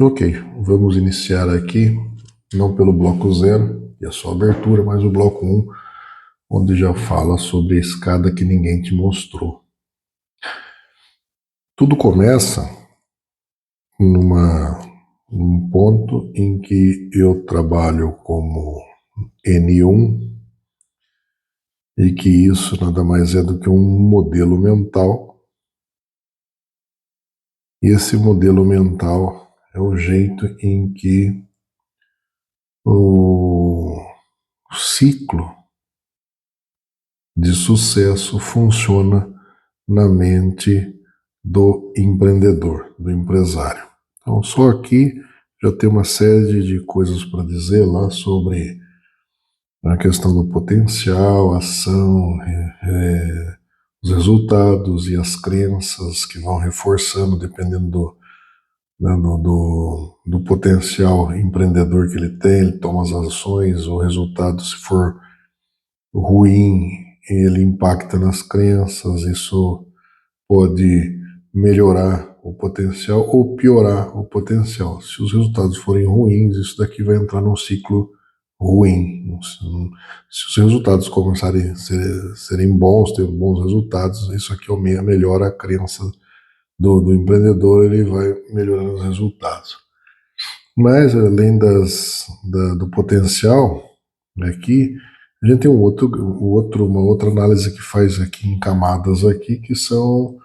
Ok, vamos iniciar aqui, não pelo bloco 0, que é só abertura, mas o bloco 1, onde já fala sobre a escada que ninguém te mostrou. Tudo começa num ponto em que eu trabalho como N1 e que isso nada mais é do que um modelo mental. E esse modelo mental é o jeito em que o ciclo de sucesso funciona na mente do empreendedor, do empresário. Então, só aqui já tem uma série de coisas para dizer lá sobre a questão do potencial, a ação, os resultados e as crenças que vão reforçando dependendo do potencial empreendedor que ele toma as ações, o resultado, se for ruim, ele impacta nas crenças, isso pode melhorar o potencial ou piorar o potencial. Se os resultados forem ruins, isso daqui vai entrar num ciclo ruim. Se os resultados começarem a serem bons, ter bons resultados, isso aqui melhora a crença do empreendedor, ele vai melhorando os resultados. Mas, além do potencial, aqui, a gente tem uma outra análise que faz aqui em camadas aqui, que são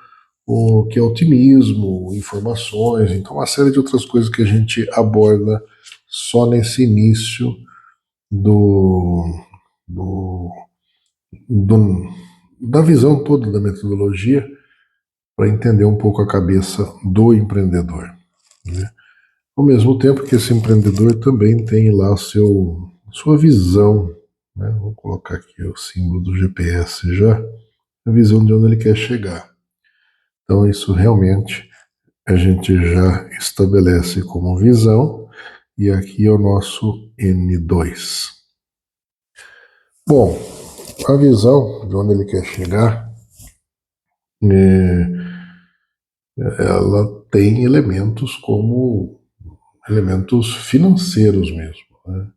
o que é otimismo, informações, então uma série de outras coisas que a gente aborda só nesse início do, do, do da visão toda da metodologia para entender um pouco a cabeça do empreendedor, né? Ao mesmo tempo que esse empreendedor também tem lá sua visão, né? Vou colocar aqui o símbolo do GPS já, a visão de onde ele quer chegar. Então isso realmente a gente já estabelece como visão, e aqui é o nosso N2. Bom, a visão de onde ele quer chegar, ela tem elementos como elementos financeiros mesmo, né?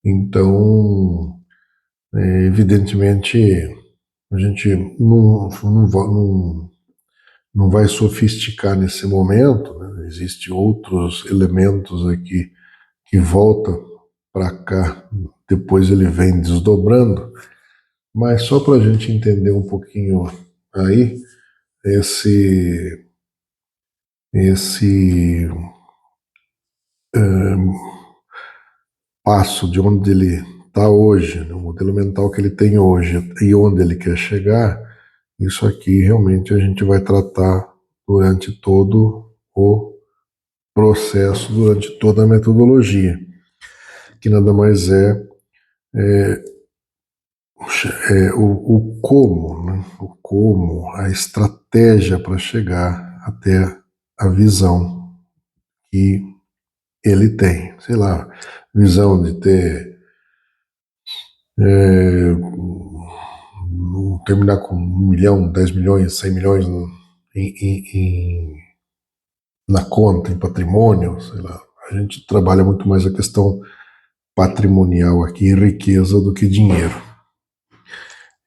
Então, evidentemente, a gente não vai sofisticar nesse momento, né? Existem outros elementos aqui que voltam para cá, depois ele vem desdobrando, mas só para a gente entender um pouquinho aí, esse passo de onde ele está hoje, né, o modelo mental que ele tem hoje e onde ele quer chegar, isso aqui realmente a gente vai tratar durante todo o processo, durante toda a metodologia, que nada mais o como, né? O como, a estratégia para chegar até a visão que ele tem. Sei lá, visão de ter, terminar com 1 milhão, 10 milhões, 100 milhões na conta, em patrimônio, sei lá. A gente trabalha muito mais a questão patrimonial aqui, riqueza, do que dinheiro.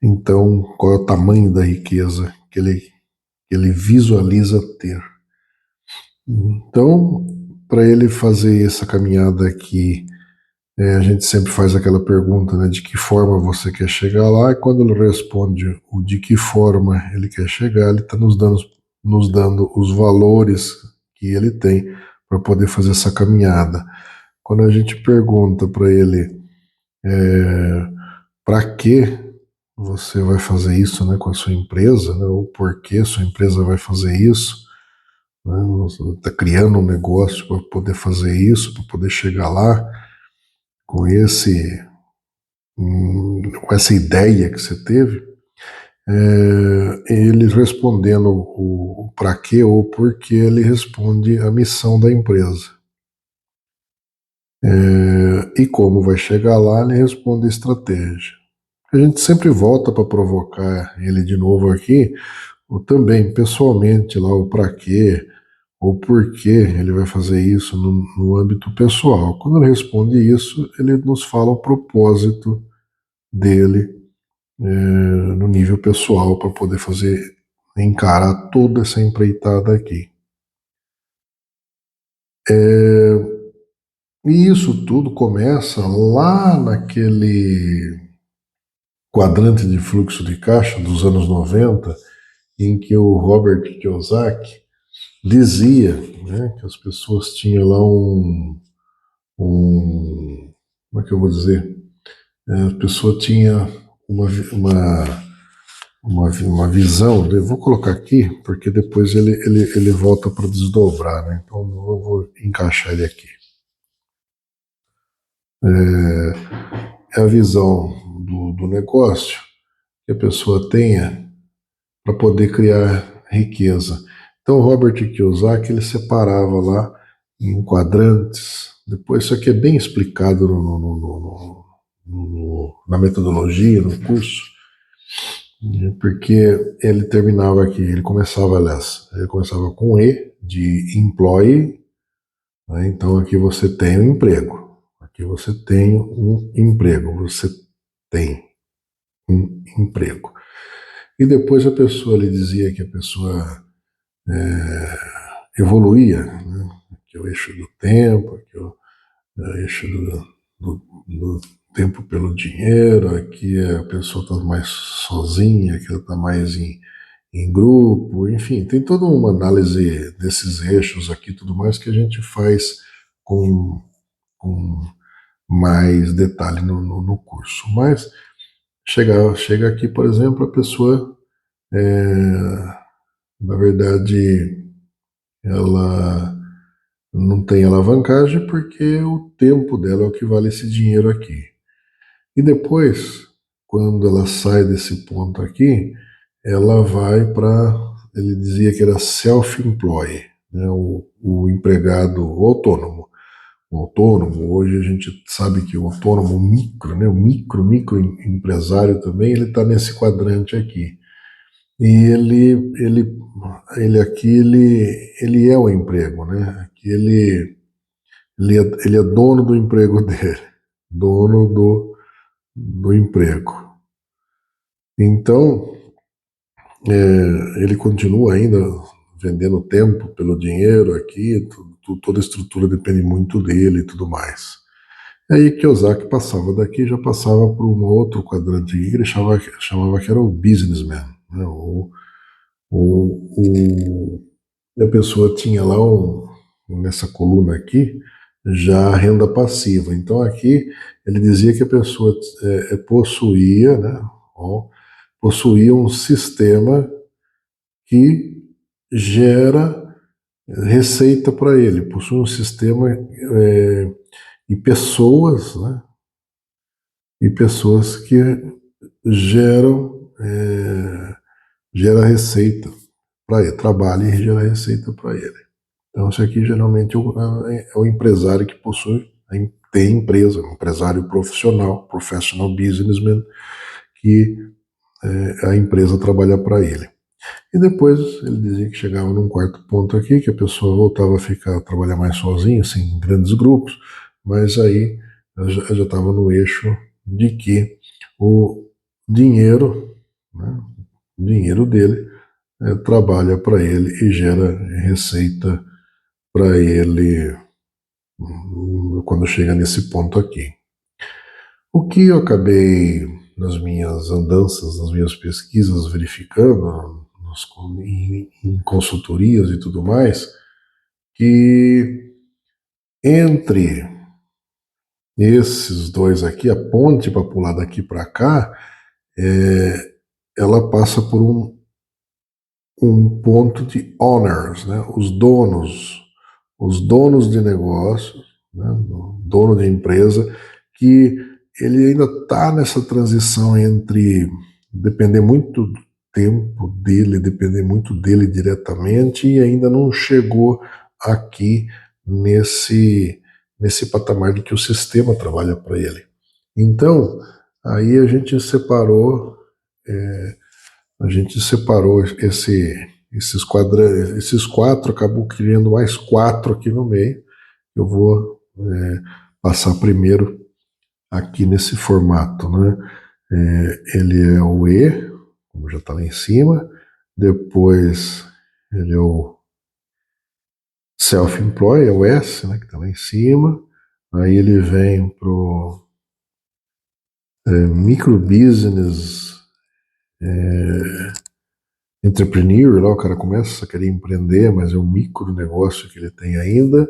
Então, qual é o tamanho da riqueza que ele visualiza ter? Então, para ele fazer essa caminhada aqui, a gente sempre faz aquela pergunta, né, de que forma você quer chegar lá, e quando ele responde o de que forma ele quer chegar, ele está nos dando os valores que ele tem para poder fazer essa caminhada. Quando a gente pergunta para ele para que você vai fazer isso, né, com a sua empresa, né, ou por que sua empresa vai fazer isso, né, você está criando um negócio para poder fazer isso, para poder chegar lá com com essa ideia que você teve, ele respondendo o para quê ou por que, ele responde a missão da empresa. E como vai chegar lá, ele responde a estratégia. A gente sempre volta para provocar ele de novo aqui, ou também pessoalmente lá o para quê, ou por que ele vai fazer isso no âmbito pessoal. Quando ele responde isso, ele nos fala o propósito dele no nível pessoal para poder encarar toda essa empreitada aqui. E isso tudo começa lá naquele quadrante de fluxo de caixa dos anos 90, em que o Robert Kiyosaki dizia, né, que as pessoas tinham lá como é que eu vou dizer? A pessoa tinha uma, uma, uma visão, eu vou colocar aqui, porque depois ele volta para desdobrar, né? Então eu vou encaixar ele aqui. É a visão do negócio que a pessoa tenha para poder criar riqueza. Então, Robert Kiyosaki ele separava lá em quadrantes. Depois, isso aqui é bem explicado na metodologia, no curso, porque ele terminava aqui, ele começava com E, de employee, né? Então, aqui você tem um emprego. Aqui você tem um emprego, você tem um emprego. E depois a pessoa lhe dizia que a pessoa evoluía, né? Que é o eixo do tempo, que é o eixo do tempo pelo dinheiro, aqui a pessoa está mais sozinha, aqui ela está mais em grupo, enfim, tem toda uma análise desses eixos aqui e tudo mais que a gente faz com mais detalhe no curso. Mas chega aqui, por exemplo, a pessoa, na verdade, ela não tem alavancagem porque o tempo dela é o que vale esse dinheiro aqui. E depois, quando ela sai desse ponto aqui, ela vai para, ele dizia que era self-employed, né, o empregado autônomo. O autônomo, hoje a gente sabe que o autônomo micro, né, o micro empresário também, ele está nesse quadrante aqui. E ele aqui, ele é o emprego, né? Aqui ele é dono do emprego dele, dono do emprego. Então, ele continua ainda vendendo tempo pelo dinheiro aqui, toda a estrutura depende muito dele e tudo mais. Aí Kiyosaki passava daqui, já passava por um outro quadrante aqui, que ele chamava que era o businessman, né? A pessoa tinha lá nessa coluna aqui já a renda passiva. Então aqui ele dizia que a pessoa possuía, né, ó, possuía um sistema que gera receita para ele, possui um sistema e pessoas, né, e pessoas que geram gera receita para ele, trabalha e gera receita para ele. Então, isso aqui geralmente é o empresário que tem empresa, um empresário profissional, professional businessman, que a empresa trabalha para ele. E depois ele dizia que chegava num quarto ponto aqui, que a pessoa voltava a trabalhar mais sozinha, assim, em grandes grupos, mas aí já estava no eixo de que o dinheiro, né, o dinheiro dele trabalha para ele e gera receita para ele quando chega nesse ponto aqui. O que eu acabei nas minhas andanças, nas minhas pesquisas, verificando em consultorias e tudo mais, que entre esses dois aqui, a ponte para pular daqui para cá, ela passa por um ponto de owners, né? Os donos de negócios, né? O dono de empresa, que ele ainda está nessa transição entre depender muito do tempo dele, depender muito dele diretamente, e ainda não chegou aqui nesse patamar de que o sistema trabalha para ele. Então, aí a gente separou esse esses quatro acabou criando mais quatro aqui no meio. Eu vou passar primeiro aqui nesse formato, né? Ele é o E, como já está lá em cima. Depois ele é o self-employed, é o S, né, que está lá em cima. Aí ele vem para o micro business entrepreneur, lá o cara começa a querer empreender, mas é um micro negócio que ele tem ainda.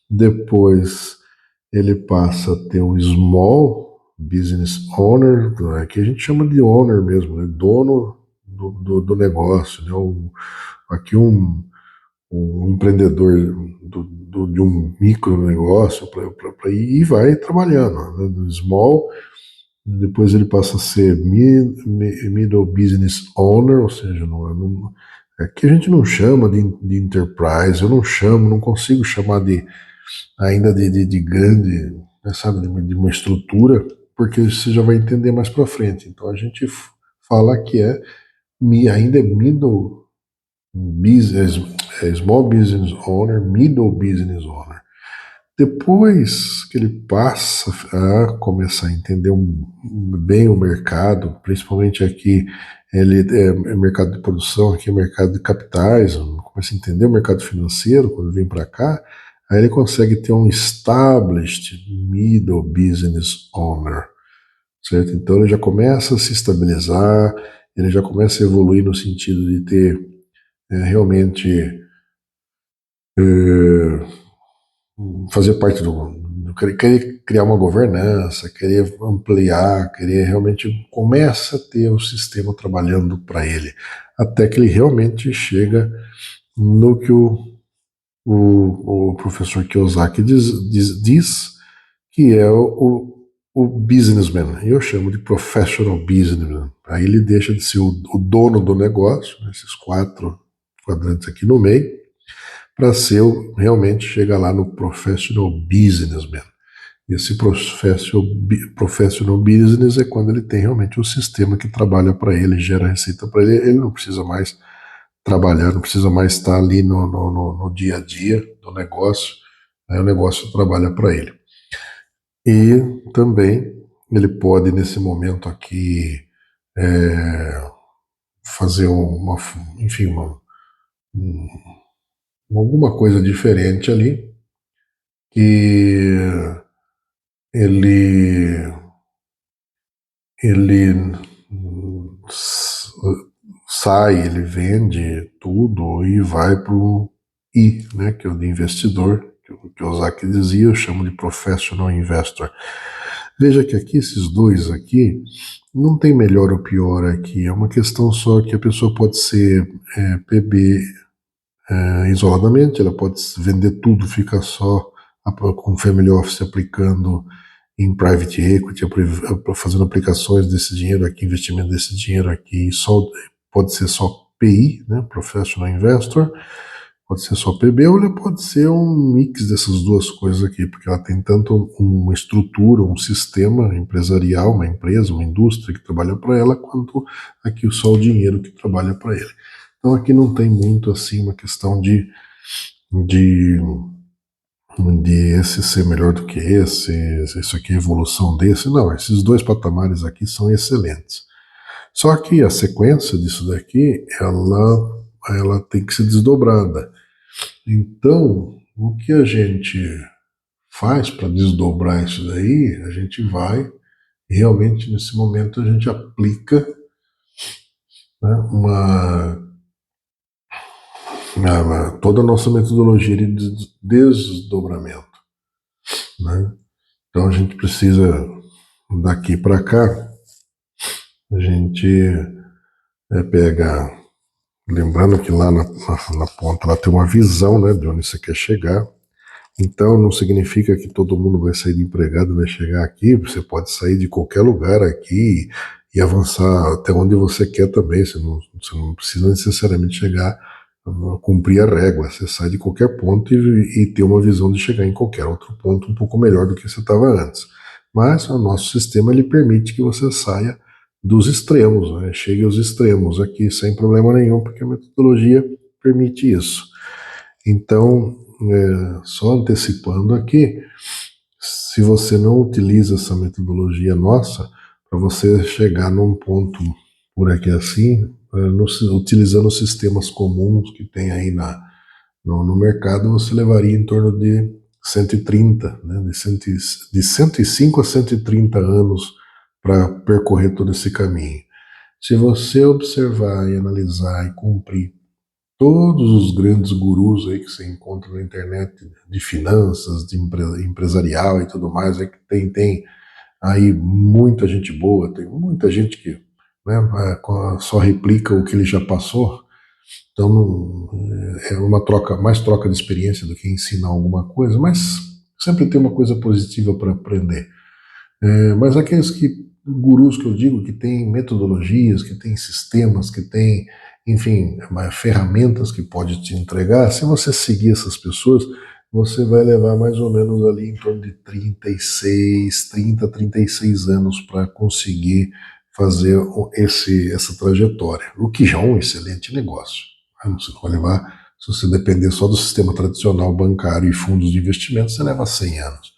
Depois ele passa a ter um small business owner, que a gente chama de owner mesmo, né? Dono do negócio, né? Aqui um empreendedor de um micro negócio para ir e vai trabalhando, né? Do small. Depois ele passa a ser middle business owner, ou seja, aqui a gente não chama de enterprise, eu não chamo, não consigo chamar ainda de grande, né, sabe, de uma estrutura, porque você já vai entender mais para frente. Então a gente fala que ainda é middle business, small business owner, middle business owner. Depois que ele passa a começar a entender bem o mercado, principalmente aqui, ele é mercado de produção, aqui é mercado de capitais, começa a entender o mercado financeiro quando vem para cá, aí ele consegue ter um established middle business owner, certo? Então ele já começa a se estabilizar, ele já começa a evoluir no sentido de ter realmente fazer parte querer criar uma governança, querer ampliar, querer realmente começa a ter o sistema trabalhando para ele, até que ele realmente chega no que o professor Kiyosaki diz que é o businessman. Eu chamo de professional businessman. Aí ele deixa de ser o dono do negócio, esses quatro quadrantes aqui no meio, para ser realmente chegar lá no professional businessman. Esse professional business é quando ele tem realmente um sistema que trabalha para ele, gera receita para ele, ele não precisa mais trabalhar, não precisa mais estar ali no dia a dia do negócio, aí o negócio trabalha para ele. E também ele pode, nesse momento aqui, fazer enfim, alguma coisa diferente ali, que ele ele sai, ele vende tudo e vai para o I, né, que é o de investidor, que o Kiyosaki dizia, eu chamo de professional investor. Veja que aqui, esses dois aqui, não tem melhor ou pior aqui, é uma questão só que a pessoa pode ser PB isoladamente, ela pode vender tudo, fica só com Family Office aplicando em private equity, fazendo aplicações desse dinheiro aqui, investimento desse dinheiro aqui, pode ser só PI, né, Professional Investor, pode ser só PB, ou ela pode ser um mix dessas duas coisas aqui, porque ela tem tanto uma estrutura, um sistema empresarial, uma empresa, uma indústria que trabalha para ela, quanto aqui só o dinheiro que trabalha para ele. Então aqui não tem muito assim uma questão de esse ser melhor do que isso aqui é evolução desse. Não, esses dois patamares aqui são excelentes. Só que a sequência disso daqui, ela tem que ser desdobrada. Então, o que a gente faz para desdobrar isso daí, a gente vai, realmente nesse momento a gente aplica, né, toda a nossa metodologia de desdobramento, né? Então a gente precisa, daqui para cá, a gente pega, lembrando que lá na ponta lá tem uma visão, né, de onde você quer chegar. Então não significa que todo mundo vai sair de empregado e vai chegar aqui, você pode sair de qualquer lugar aqui e avançar até onde você quer também, você não precisa necessariamente chegar a cumprir a régua, você sai de qualquer ponto e ter uma visão de chegar em qualquer outro ponto um pouco melhor do que você estava antes. Mas o nosso sistema ele permite que você saia dos extremos, né? Chegue aos extremos aqui sem problema nenhum, porque a metodologia permite isso. Então, só antecipando aqui, se você não utiliza essa metodologia nossa, para você chegar num ponto por aqui assim, utilizando sistemas comuns que tem aí no mercado, você levaria em torno de 130, né, de 105 a 130 anos para percorrer todo esse caminho. Se você observar e analisar e cumprir todos os grandes gurus aí que você encontra na internet de finanças, de empresarial e tudo mais, é que tem aí muita gente boa, tem muita gente que, né, só replica o que ele já passou. Então é uma troca, mais troca de experiência do que ensinar alguma coisa, mas sempre tem uma coisa positiva para aprender. Mas aqueles gurus que eu digo, que têm metodologias, que têm sistemas, que têm, enfim, ferramentas que pode te entregar, se você seguir essas pessoas, você vai levar mais ou menos ali em torno de 36 anos para conseguir fazer essa trajetória, o que já é um excelente negócio. Você vai levar, se você depender só do sistema tradicional bancário e fundos de investimento, você leva 100 anos.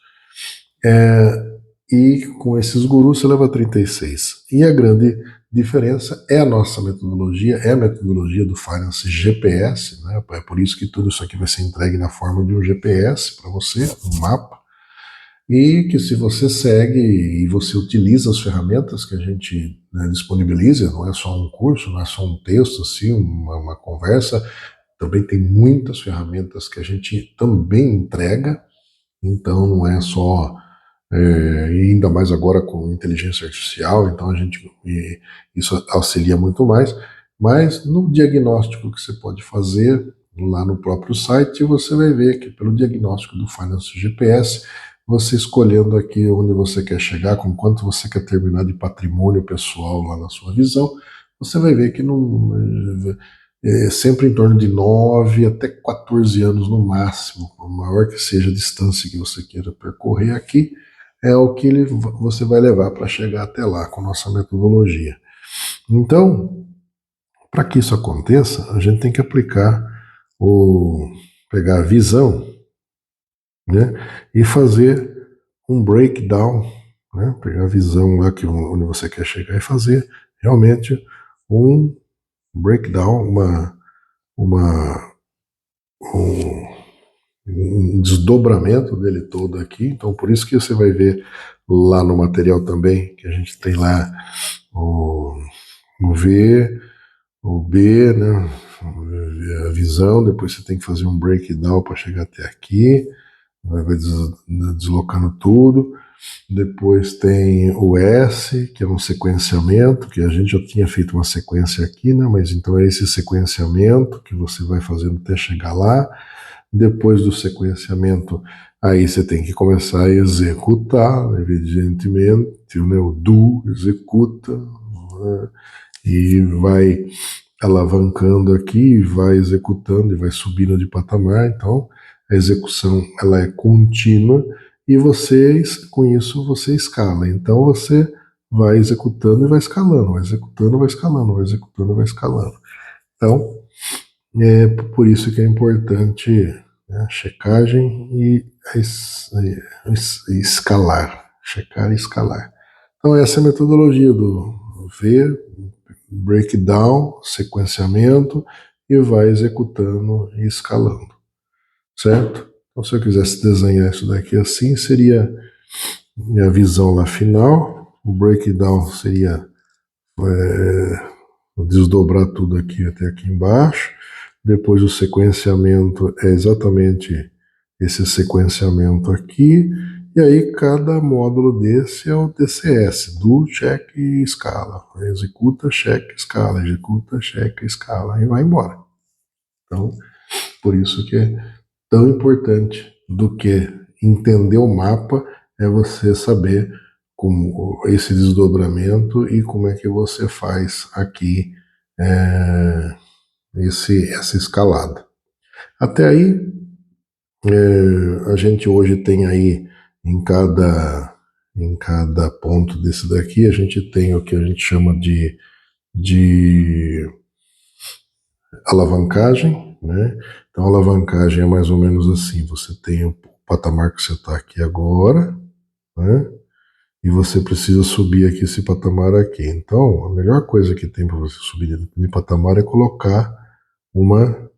E com esses gurus você leva 36. E a grande diferença é a nossa metodologia, é a metodologia do Finance GPS, né? É por isso que tudo isso aqui vai ser entregue na forma de um GPS para você, um mapa, e que se você segue e você utiliza as ferramentas que a gente, né, disponibiliza, não é só um curso, não é só um texto, assim, uma conversa, também tem muitas ferramentas que a gente também entrega, então não é só e ainda mais agora com inteligência artificial, então isso auxilia muito mais. Mas no diagnóstico que você pode fazer lá no próprio site, você vai ver que pelo diagnóstico do Finance GPS, você escolhendo aqui onde você quer chegar, com quanto você quer terminar de patrimônio pessoal lá na sua visão, você vai ver que sempre em torno de 9 até 14 anos no máximo, por maior que seja a distância que você queira percorrer aqui, é o que você vai levar para chegar até lá com a nossa metodologia. Então, para que isso aconteça, a gente tem que pegar a visão, né, e fazer um breakdown, né, pegar a visão lá onde você quer chegar e fazer realmente um breakdown, um, um desdobramento dele todo aqui. Então, por isso que você vai ver lá no material também, que a gente tem lá o V, o B, né? A visão, depois você tem que fazer um breakdown para chegar até aqui, vai deslocando tudo. Depois tem o S, que é um sequenciamento, que a gente já tinha feito uma sequência aqui, né? Mas então é esse sequenciamento que você vai fazendo até chegar lá. Depois do sequenciamento, aí você tem que começar a executar, evidentemente, né? O do, executa, né? E vai alavancando aqui, vai executando e vai subindo de patamar. Então, a execução ela é contínua e com isso você escala. Então, você vai executando e vai escalando, vai executando, vai escalando, vai executando, vai escalando. Então, é por isso que é importante, né, a checagem e escalar. Checar e escalar. Então, essa é a metodologia do ver, breakdown, sequenciamento e vai executando e escalando, certo? Então, se eu quisesse desenhar isso daqui assim, seria a visão lá final, o breakdown seria desdobrar tudo aqui até aqui embaixo, depois o sequenciamento é exatamente esse sequenciamento aqui, e aí cada módulo desse é o DCS, do, check e escala. Executa, check, escala, executa, check, escala, e vai embora. Então, por isso que é tão importante do que entender o mapa, é você saber como esse desdobramento e como é que você faz aqui essa escalada. Até aí, a gente hoje tem aí em Em cada ponto desse daqui, a gente tem o que a gente chama de alavancagem, né? Então, a alavancagem é mais ou menos assim: você tem o patamar que você está aqui agora, né? E você precisa subir aqui esse patamar aqui. Então, a melhor coisa que tem para você subir de patamar é colocar uma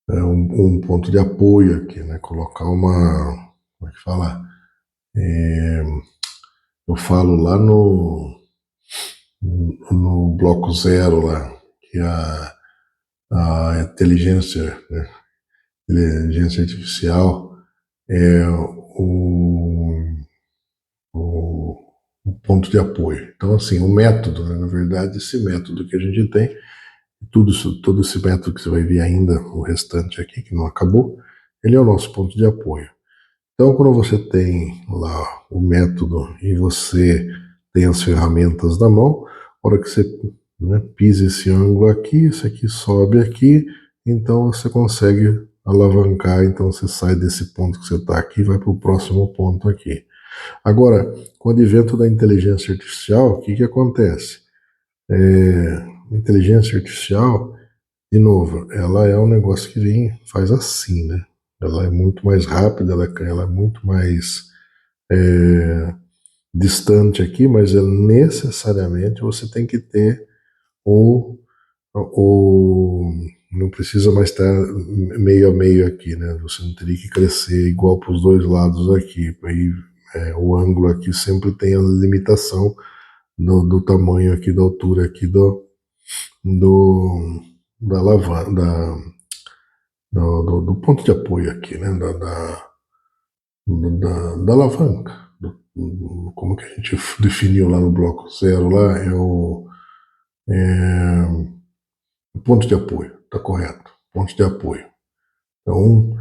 um ponto de apoio aqui, né? Colocar uma, como é que fala? Eu falo lá no bloco zero lá, que é a inteligência, né? Inteligência artificial é o, o ponto de apoio. Então, assim, o método, né? Na verdade, esse método que a gente tem, todo esse método que você vai ver ainda, o restante aqui, que não acabou, ele é o nosso ponto de apoio. Então, quando você tem lá o método e você tem as ferramentas na mão, a hora que você, né, pisa esse ângulo aqui, esse aqui sobe aqui, então você consegue alavancar, então você sai desse ponto que você está aqui e vai para o próximo ponto aqui. Agora, com o advento da inteligência artificial, o que acontece? Inteligência artificial, de novo, ela é um negócio que vem, faz assim, né? Ela é muito mais rápida, ela é muito mais distante aqui, mas necessariamente você tem que ter o não precisa mais estar meio a meio aqui, né? Você não teria que crescer igual para os dois lados aqui. Aí o ângulo aqui sempre tem a limitação do tamanho aqui, da altura aqui do da alavanca, do ponto de apoio aqui, né? Da alavanca. Como que a gente definiu lá no bloco zero, lá o ponto de apoio, tá correto, ponto de apoio. Então,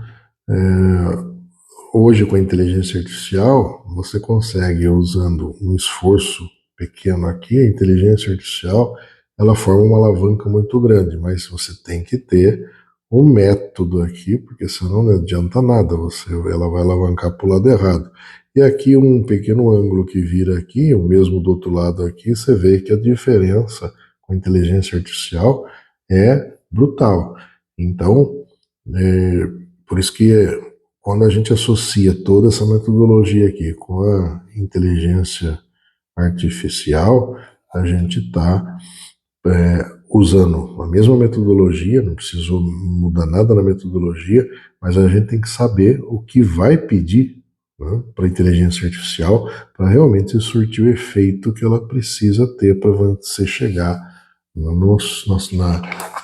hoje com a inteligência artificial, você consegue, usando um esforço pequeno aqui, a inteligência artificial, ela forma uma alavanca muito grande, mas você tem que ter um método aqui, porque senão não adianta nada, ela vai alavancar para o lado errado. E aqui um pequeno ângulo que vira aqui, o mesmo do outro lado aqui, você vê que a diferença com a inteligência artificial é brutal. Então, por isso que quando a gente associa toda essa metodologia aqui com a inteligência artificial, a gente está usando a mesma metodologia, não preciso mudar nada na metodologia, mas a gente tem que saber o que vai pedir, né, para a inteligência artificial para realmente surtir o efeito que ela precisa ter para você chegar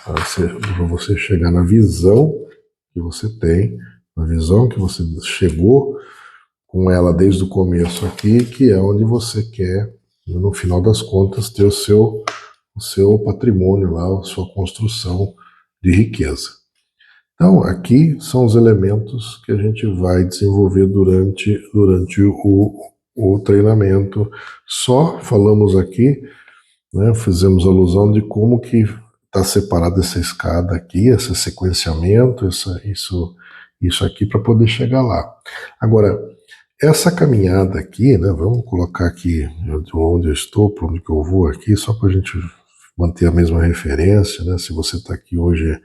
para você chegar na visão que você tem, na visão que você chegou com ela desde o começo aqui, que é onde você quer, no final das contas, ter o seu patrimônio lá, a sua construção de riqueza. Então, aqui são os elementos que a gente vai desenvolver durante o treinamento. Só falamos aqui, né, fizemos alusão de como que está separada essa escada aqui, esse sequenciamento, isso aqui para poder chegar lá. Agora, essa caminhada aqui, né, vamos colocar aqui de onde eu estou, para onde que eu vou aqui, só para a gente manter a mesma referência, né? Se você está aqui hoje,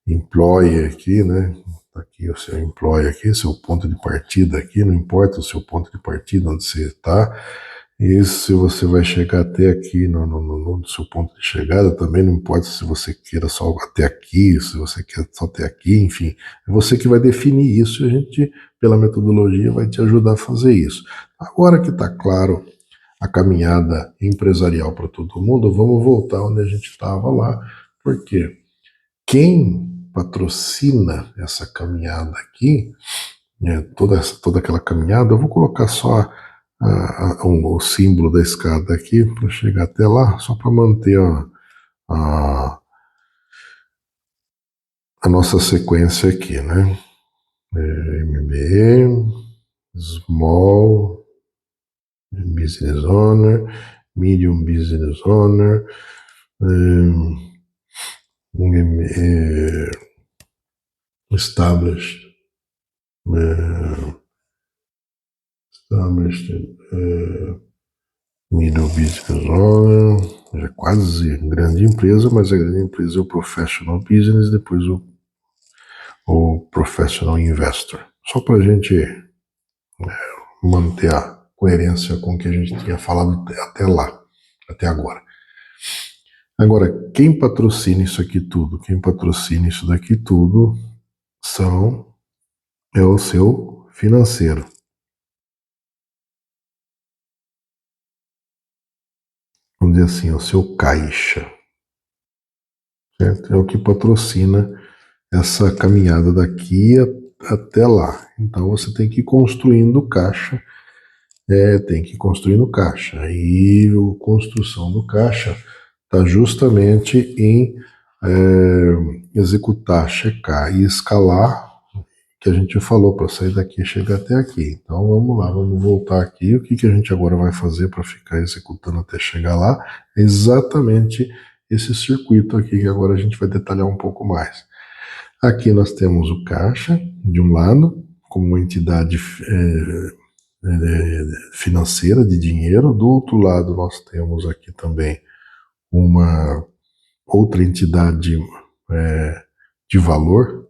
employee aqui, né? Tá aqui o seu employee aqui, seu ponto de partida aqui, não importa o seu ponto de partida onde você está. E se você vai chegar até aqui no seu ponto de chegada, também não importa se você queira só até aqui, se você quer só até aqui, enfim, é você que vai definir isso e a gente, pela metodologia, vai te ajudar a fazer isso. Agora que está claro a caminhada empresarial para todo mundo, vamos voltar onde a gente estava lá, porque quem patrocina essa caminhada aqui, né, toda aquela caminhada, eu vou colocar só o símbolo da escada aqui para chegar até lá, só para manter a, a nossa sequência aqui, né? MBA, Small Business Owner, Medium Business Owner, Established Middle Business Owner, já quase grande empresa, mas a grande empresa é o Professional Business, depois o Professional Investor. Só para a gente manter a coerência com o que a gente tinha falado até lá, até agora. Agora, quem patrocina isso aqui tudo? Quem patrocina isso daqui tudo é o seu financeiro. Vamos dizer assim, é o seu caixa. Certo? É o que patrocina essa caminhada daqui até lá. Então você tem que ir construindo caixa. Tem que ir construindo caixa. E a construção do caixa está justamente em executar, checar e escalar, que a gente falou para sair daqui e chegar até aqui. Então vamos lá, vamos voltar aqui. O que a gente agora vai fazer para ficar executando até chegar lá? É exatamente esse circuito aqui que agora a gente vai detalhar um pouco mais. Aqui nós temos o caixa, de um lado, como uma entidade financeira de dinheiro. Do outro lado nós temos aqui também uma outra entidade de valor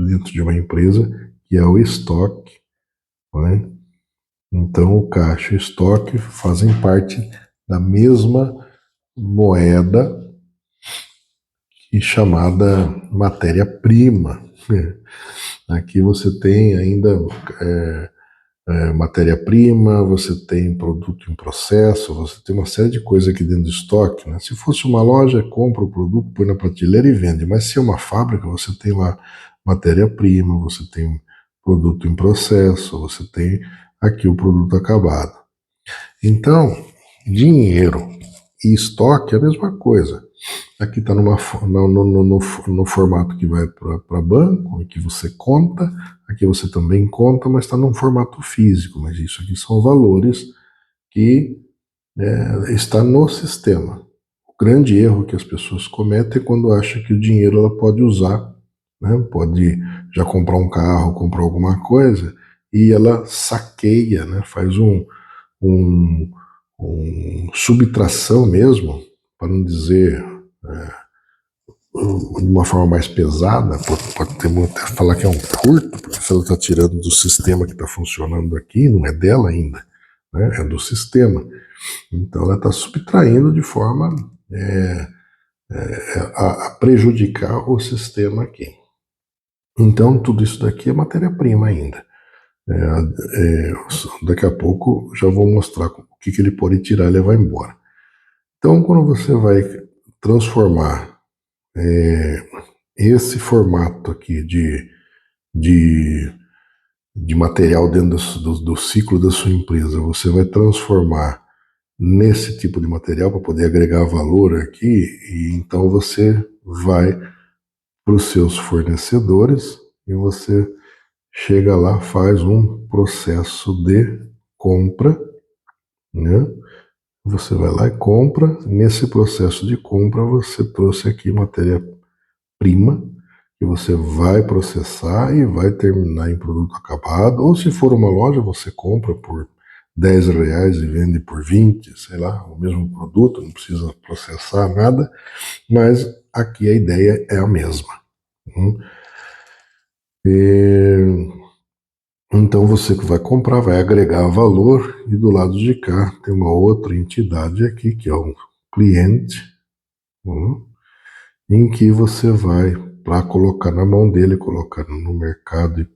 dentro de uma empresa, que é o estoque, né? Então o caixa e o estoque fazem parte da mesma moeda chamada matéria-prima. Aqui você tem ainda matéria-prima, você tem produto em processo, você tem uma série de coisas aqui dentro do estoque, né? Se fosse uma loja, compra o produto, põe na prateleira e vende. Mas se é uma fábrica, você tem lá matéria-prima, você tem produto em processo, você tem aqui o produto acabado. Então, dinheiro e estoque é a mesma coisa. Aqui está no formato que vai para banco, que você conta, aqui você também conta, mas está num formato físico. Mas isso aqui são valores que está no sistema. O grande erro que as pessoas cometem é quando acham que o dinheiro ela pode usar, né? Pode já comprar um carro, comprar alguma coisa, e ela saqueia, né? Faz um subtração mesmo, para não dizer de uma forma mais pesada, pode ter até falar que é um furto, porque se ela está tirando do sistema que está funcionando aqui, não é dela ainda, né? É do sistema. Então ela está subtraindo de forma a prejudicar o sistema aqui. Então tudo isso daqui é matéria-prima ainda. Daqui a pouco já vou mostrar o que ele pode tirar e levar embora. Então quando você vai transformar esse formato aqui de material dentro do ciclo da sua empresa, você vai transformar nesse tipo de material para poder agregar valor aqui, e então você vai para os seus fornecedores e você chega lá, faz um processo de compra, né? Você vai lá e compra. Nesse processo de compra, você trouxe aqui matéria-prima que você vai processar e vai terminar em produto acabado. Ou se for uma loja, você compra por R$10 e vende por 20, sei lá, o mesmo produto, não precisa processar nada, mas aqui a ideia é a mesma. Então você que vai comprar vai agregar valor, e do lado de cá tem uma outra entidade aqui, que é um cliente, em que você vai para colocar na mão dele, colocar no mercado e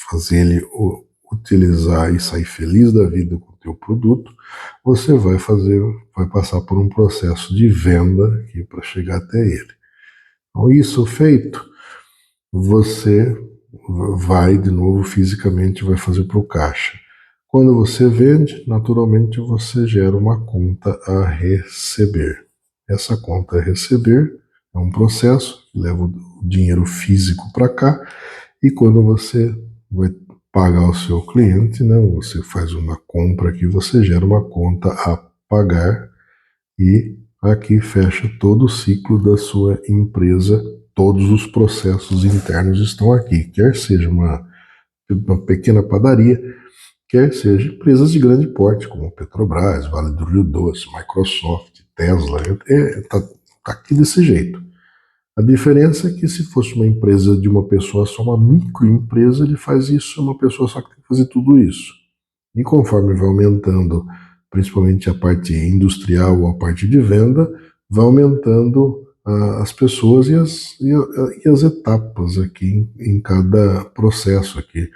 fazer ele utilizar e sair feliz da vida com o teu produto. Você vai passar por um processo de venda aqui para chegar até ele. Então, isso feito, você vai de novo fisicamente, vai fazer para o caixa. Quando você vende, naturalmente você gera uma conta a receber. Essa conta a receber é um processo que leva o dinheiro físico para cá, e quando você vai pagar o seu cliente, né, você faz uma compra aqui, você gera uma conta a pagar, e aqui fecha todo o ciclo da sua empresa. Todos os processos internos estão aqui, quer seja uma pequena padaria, quer seja empresas de grande porte, como Petrobras, Vale do Rio Doce, Microsoft, Tesla, tá aqui desse jeito. A diferença é que se fosse uma empresa de uma pessoa só, uma microempresa, ele faz isso, uma pessoa só que tem que fazer tudo isso. E conforme vai aumentando, principalmente a parte industrial ou a parte de venda, vai aumentando as pessoas e as etapas aqui em cada processo aqui.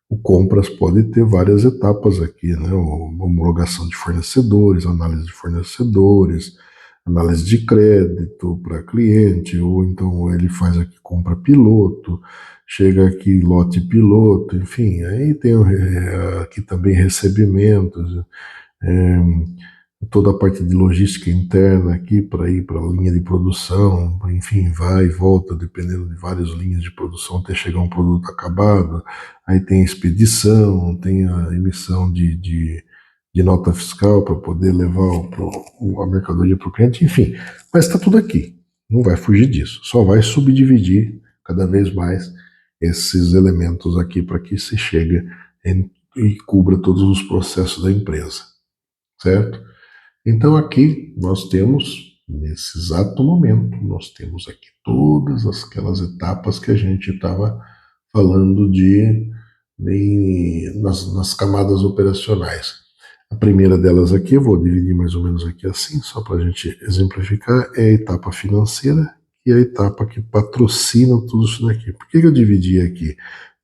O compras pode ter várias etapas aqui, né? Homologação de fornecedores, análise de fornecedores, análise de crédito para cliente, ou então ele faz aqui compra piloto, chega aqui lote piloto, enfim, aí tem aqui também recebimentos, é, toda a parte de logística interna aqui para ir para a linha de produção, enfim, vai e volta, dependendo de várias linhas de produção até chegar um produto acabado. Aí tem a expedição, tem a emissão de nota fiscal para poder levar a mercadoria para o cliente, enfim. Mas está tudo aqui, não vai fugir disso, só vai subdividir cada vez mais esses elementos aqui para que se chegue e cubra todos os processos da empresa, certo? Então aqui nós temos, nesse exato momento, nós temos aqui todas aquelas etapas que a gente estava falando nas camadas operacionais. A primeira delas aqui, eu vou dividir mais ou menos aqui assim, só para a gente exemplificar, é a etapa financeira e a etapa que patrocina tudo isso daqui. Por que eu dividi aqui?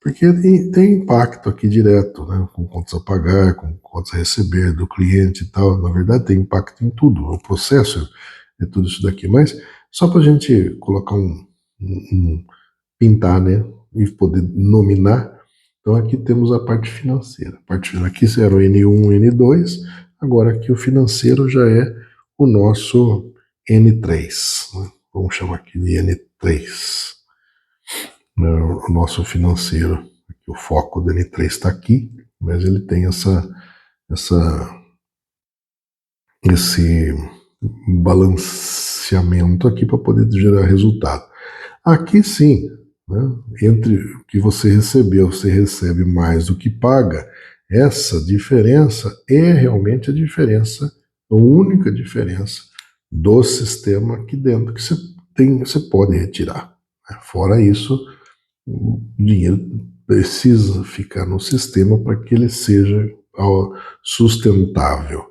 Porque tem impacto aqui direto, né, com contas a pagar, com contas a receber do cliente e tal. Na verdade, tem impacto em tudo, o processo é tudo isso daqui. Mas só para a gente colocar pintar, né, e poder nominar. Então aqui temos a parte financeira. Aqui era o N1, N2, agora aqui o financeiro já é o nosso N3. Né? Vamos chamar aqui de N3. O nosso financeiro. Aqui, o foco do N3 está aqui, mas ele tem esse balanceamento aqui para poder gerar resultado. Aqui sim, né, entre o que você recebeu, você recebe mais do que paga, essa diferença é realmente a diferença, a única diferença do sistema aqui dentro que você pode retirar. Fora isso, o dinheiro precisa ficar no sistema para que ele seja sustentável.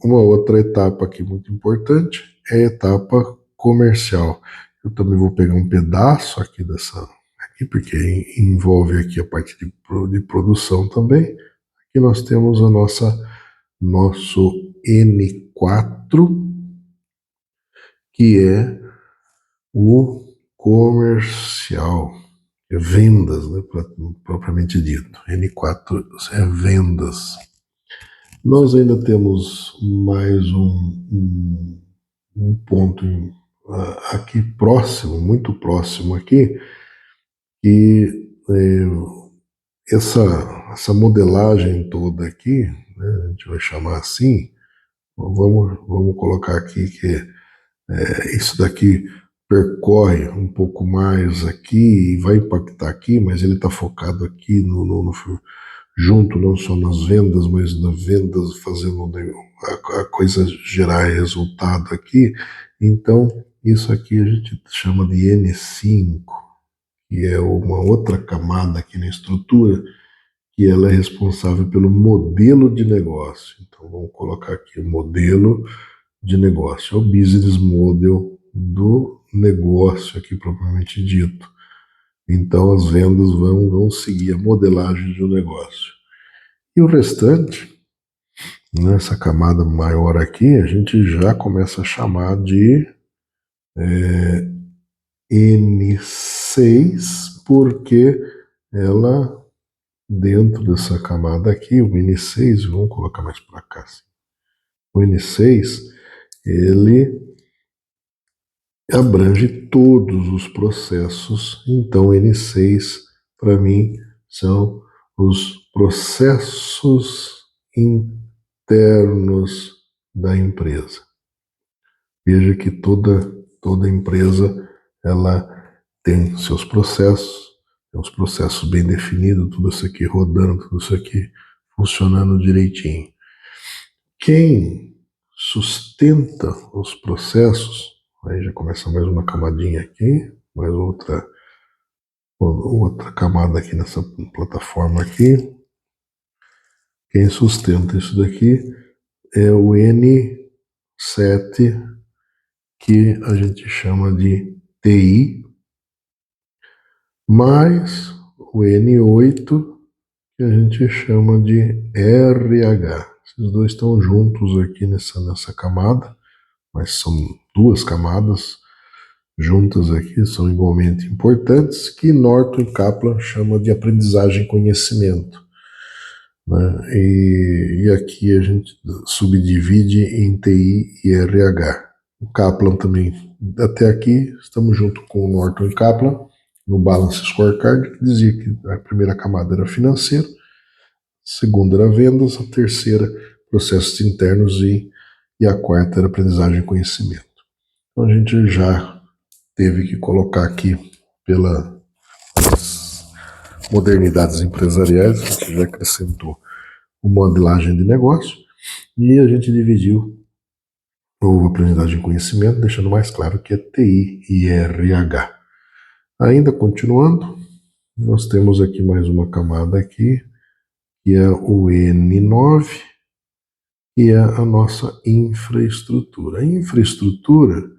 Uma outra etapa aqui muito importante é a etapa comercial. Eu também vou pegar um pedaço aqui dessa aqui, porque envolve aqui a parte de produção também. Aqui nós temos nosso N4, que é o comercial, é vendas, né, propriamente dito. N4 é vendas. Nós ainda temos mais um ponto aqui próximo, muito próximo aqui, que essa modelagem toda aqui, né, a gente vai chamar assim, vamos colocar aqui que isso daqui percorre um pouco mais aqui e vai impactar aqui, mas ele está focado aqui junto não só nas vendas, mas nas vendas fazendo a coisa gerar resultado aqui. Então, isso aqui a gente chama de N5, que é uma outra camada aqui na estrutura, que ela é responsável pelo modelo de negócio. Então, vamos colocar aqui o modelo de negócio, é o business model do negócio aqui propriamente dito. Então, as vendas vão seguir a modelagem do negócio. E o restante, nessa camada maior aqui, a gente já começa a chamar de N6, porque ela, dentro dessa camada aqui, o N6, vamos colocar mais para cá. Assim. O N6, ele abrange todos os processos, então N6, para mim, são os processos internos da empresa. Veja que toda empresa ela tem seus processos, Tem os processos bem definidos, tudo isso aqui rodando, tudo isso aqui funcionando direitinho. Quem sustenta os processos, aí já começa mais uma camadinha aqui, mais outra camada aqui nessa plataforma aqui. Quem sustenta isso daqui é o N7, que a gente chama de TI, mais o N8, que a gente chama de RH. Esses dois estão juntos aqui nessa camada, mas são duas camadas juntas aqui, são igualmente importantes, que Norton e Kaplan chama de aprendizagem e conhecimento. Né? E aqui a gente subdivide em TI e RH. O Kaplan também, até aqui, estamos junto com o Norton e Kaplan, no Balance Scorecard, que dizia que a primeira camada era financeiro, a segunda era vendas, a terceira processos internos e a quarta era aprendizagem e conhecimento. Então a gente já teve que colocar aqui pelas modernidades empresariais, a gente já acrescentou uma modelagem de negócio e a gente dividiu o aprendizagem e conhecimento, deixando mais claro que é TI e RH. Ainda continuando, nós temos aqui mais uma camada aqui, que é o N9, que é a nossa infraestrutura. A infraestrutura,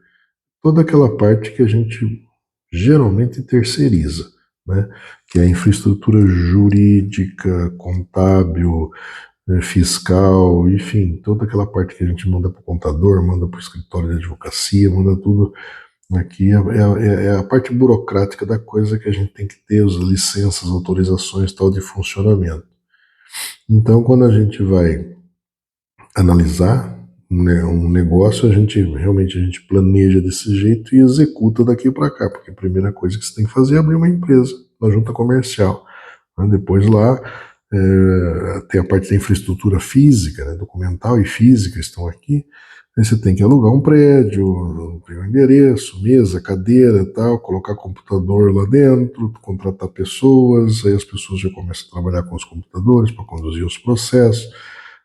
toda aquela parte que a gente geralmente terceiriza, né? Que é a infraestrutura jurídica, contábil, fiscal, enfim, toda aquela parte que a gente manda para o contador, manda para o escritório de advocacia, manda tudo aqui, é a parte burocrática da coisa que a gente tem que ter, as licenças, autorizações, tal de funcionamento. Então, quando a gente vai analisar um negócio, a gente realmente planeja desse jeito e executa daqui para cá, porque a primeira coisa que você tem que fazer é abrir uma empresa, uma junta comercial. Depois lá tem a parte da infraestrutura física, né, documental e física estão aqui. Aí você tem que alugar um prédio, tem um endereço, mesa, cadeira, tal, colocar computador lá dentro, contratar pessoas, aí as pessoas já começam a trabalhar com os computadores para conduzir os processos,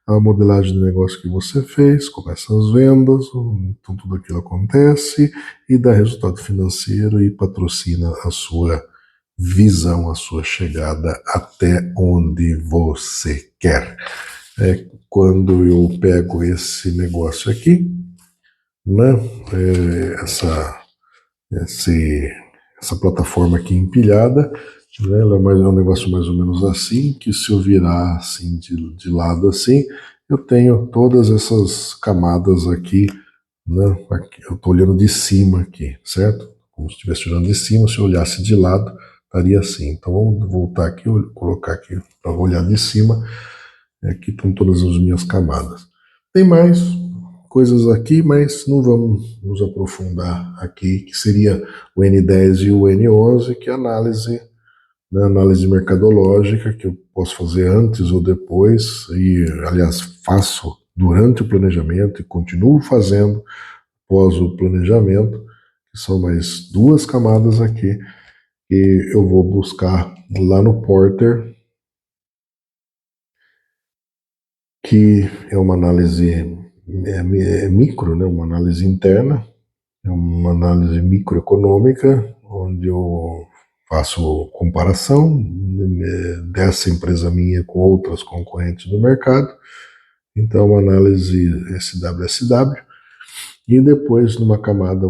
a modelagem de negócio que você fez, começam as vendas, então tudo aquilo acontece e dá resultado financeiro e patrocina a sua visão, a sua chegada até onde você quer. Quando eu pego esse negócio aqui, né, essa plataforma aqui empilhada, né, ela é um negócio mais ou menos assim, que se eu virar assim de lado assim, eu tenho todas essas camadas aqui, né, aqui, eu estou olhando de cima aqui, certo? Como se estivesse olhando de cima, se eu olhasse de lado, estaria assim. Então vamos voltar aqui, colocar aqui para olhar de cima. Aqui estão todas as minhas camadas. Tem mais coisas aqui, mas não vamos nos aprofundar aqui, que seria o N10 e o N11, que é análise, né, análise mercadológica, que eu posso fazer antes ou depois, e aliás faço durante o planejamento e continuo fazendo após o planejamento, que são mais duas camadas aqui, que eu vou buscar lá no Porter, que é uma análise micro, né, uma análise interna, é uma análise microeconômica, onde eu faço comparação dessa empresa minha com outras concorrentes do mercado. Então, uma análise SWSW. E depois, numa camada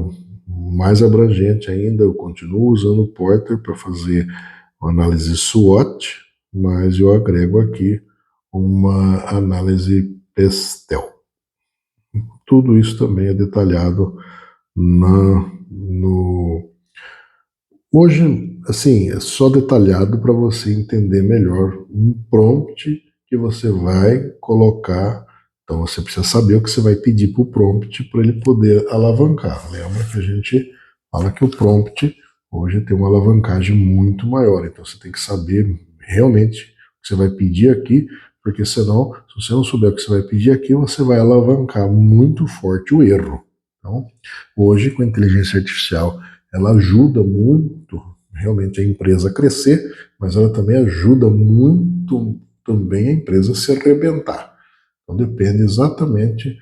mais abrangente ainda, eu continuo usando o Porter para fazer uma análise SWOT, mas eu agrego aqui uma análise PESTEL. Tudo isso também é detalhado no... Hoje, assim, é só detalhado para você entender melhor um prompt que você vai colocar. Então você precisa saber o que você vai pedir para o prompt para ele poder alavancar. Lembra que a gente fala que o prompt hoje tem uma alavancagem muito maior. Então você tem que saber realmente o que você vai pedir aqui, porque senão, se você não souber o que você vai pedir aqui, você vai alavancar muito forte o erro. Então, hoje, com a inteligência artificial, ela ajuda muito realmente a empresa a crescer, mas ela também ajuda muito também a empresa a se arrebentar. Então depende exatamente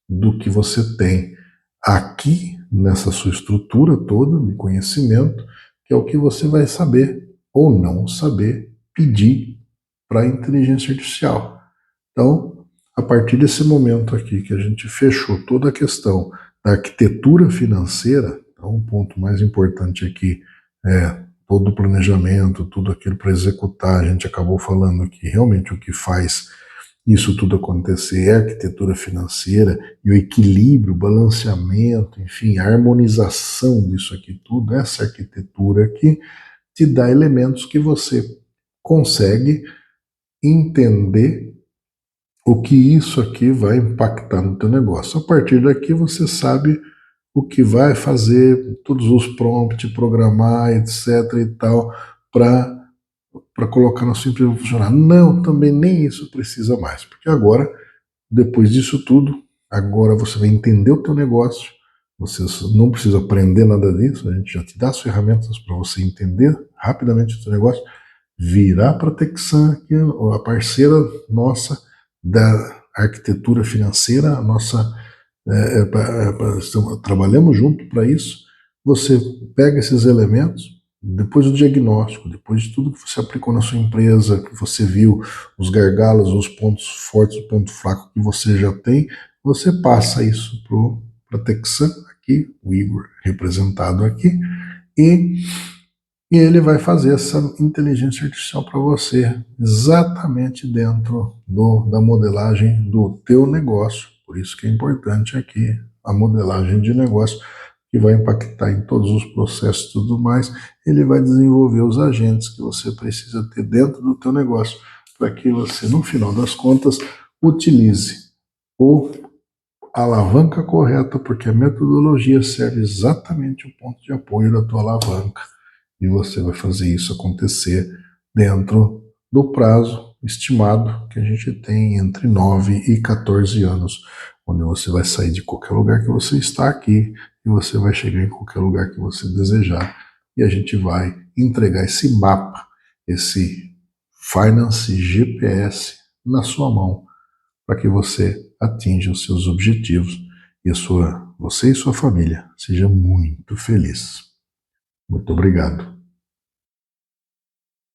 do que você tem aqui nessa sua estrutura toda de conhecimento, que é o que você vai saber ou não saber pedir para a inteligência artificial. Então, a partir desse momento aqui que a gente fechou toda a questão da arquitetura financeira, então o ponto mais importante aqui é todo o planejamento, tudo aquilo para executar, a gente acabou falando que realmente o que faz isso tudo acontecer é a arquitetura financeira e o equilíbrio, o balanceamento, enfim, a harmonização disso aqui tudo, essa arquitetura aqui te dá elementos que você consegue entender o que isso aqui vai impactar no teu negócio. A partir daqui você sabe o que vai fazer, todos os prompts, programar, etc e tal, para colocar na sua empresa funcionar. Não, também nem isso precisa mais, porque agora, depois disso tudo, agora você vai entender o teu negócio, você não precisa aprender nada disso, a gente já te dá as ferramentas para você entender rapidamente o teu negócio, virar para a Texan, que é a parceira nossa da arquitetura financeira, a nossa trabalhamos junto para isso. Você pega esses elementos, depois do diagnóstico, depois de tudo que você aplicou na sua empresa, que você viu os gargalos, os pontos fortes, o ponto fraco que você já tem, você passa isso para a Texan, aqui, o Igor representado aqui, e e ele vai fazer essa inteligência artificial para você, exatamente dentro da modelagem do teu negócio. Por isso que é importante aqui a modelagem de negócio, que vai impactar em todos os processos e tudo mais. Ele vai desenvolver os agentes que você precisa ter dentro do teu negócio, para que você, no final das contas, utilize o a alavanca correta, porque a metodologia serve exatamente o ponto de apoio da tua alavanca e você vai fazer isso acontecer dentro do prazo estimado que a gente tem entre 9 e 14 anos, onde você vai sair de qualquer lugar que você está aqui e você vai chegar em qualquer lugar que você desejar e a gente vai entregar esse mapa, esse Finance GPS na sua mão para que você atinja os seus objetivos e você e sua família seja muito feliz. Muito obrigado.